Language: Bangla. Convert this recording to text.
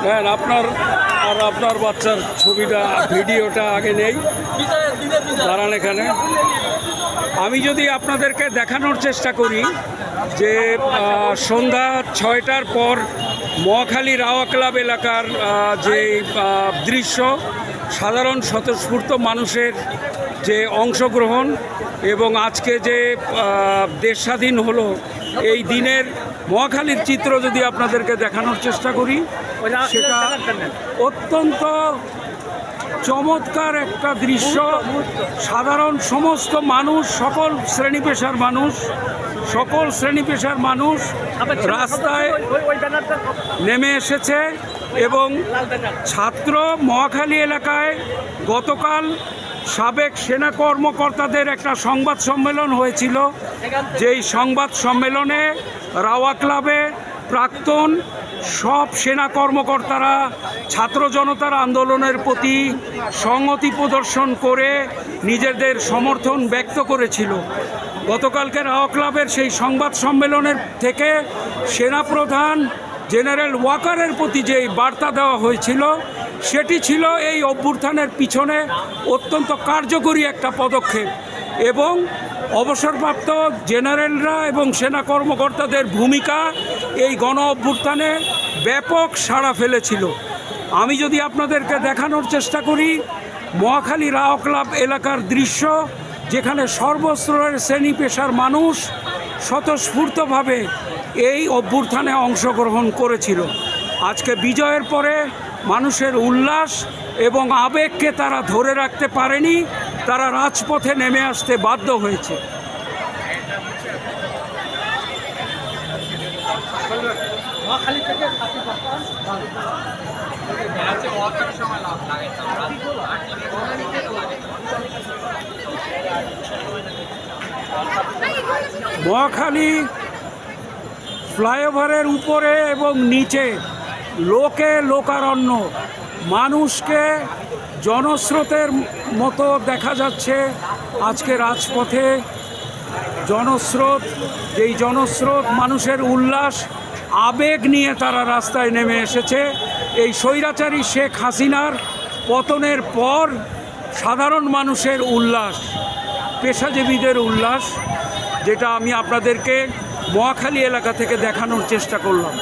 হ্যাঁ, আপনার আর আপনার বাচ্চার ছবিটা ভিডিওটা আগে নেই, দাঁড়ান এখানে। আমি যদি আপনাদেরকে দেখানোর চেষ্টা করি যে সন্ধ্যা 6টার পর মহাখালী রাওয়া ক্লাব এলাকার যে দৃশ্য, সাধারণ স্বতঃস্ফূর্ত মানুষের যে অংশগ্রহণ এবং আজকে যে দেশ স্বাধীন হলো এই দিনের মহাখালীর চিত্র যদি আপনাদেরকে দেখানোর চেষ্টা করি, সেটা অত্যন্ত চমৎকার একটা দৃশ্য। সাধারণ সমস্ত মানুষ, সকল শ্রেণী পেশার মানুষ রাস্তায় নেমে এসেছে এবং ছাত্র মহাখালী এলাকায় গতকাল সাবেক সেনা কর্মকর্তাদের একটা সংবাদ সম্মেলন হয়েছিল, যেই সংবাদ সম্মেলনে রাওয়া ক্লাবে প্রাক্তন সব সেনা কর্মকর্তারা ছাত্র জনতার আন্দোলনের প্রতি সংহতি প্রদর্শন করে নিজেদের সমর্থন ব্যক্ত করেছিল। গতকালকে রাওয়া ক্লাবের সেই সংবাদ সম্মেলনের থেকে সেনাপ্রধান জেনারেল ওয়াকারের প্রতি যে বার্তা দেওয়া হয়েছিল, সেটি ছিল এই অভ্যুত্থানের পিছনে অত্যন্ত কার্যকরী একটা পদক্ষেপ এবং অবসরপ্রাপ্ত জেনারেলরা এবং সেনা কর্মকর্তাদের ভূমিকা এই গণ অভ্যুত্থানে ব্যাপক সাড়া ফেলেছিল। আমি যদি আপনাদেরকে দেখানোর চেষ্টা করি মহাখালী রাওয়া ক্লাব এলাকার দৃশ্য, যেখানে সর্বস্তরের শ্রেণী পেশার মানুষ স্বতঃস্ফূর্তভাবে এই অভ্যুত্থানে অংশগ্রহণ করেছিল। আজকে বিজয়ের পরে মানুষের উল্লাস এবং আবেগকে তারা ধরে রাখতে পারেনি, তারা রাজপথে নেমে আসতে বাধ্য হয়েছে। মহাখালী ফ্লাইওভারের উপরে এবং নিচে লোকে লোকারণ্য, মানুষকে জনস্রোতের মতো দেখা যাচ্ছে। আজকে রাজপথে জনস্রোত, যেই জনস্রোত মানুষের উল্লাস, আবেগ নিয়ে তারা রাস্তায় নেমে এসেছে। এই স্বৈরাচারী শেখ হাসিনার পতনের পর সাধারণ মানুষের উল্লাস, পেশাজীবীদের উল্লাস, যেটা আমি আপনাদেরকে মহাখালী এলাকা থেকে দেখানোর চেষ্টা করলাম।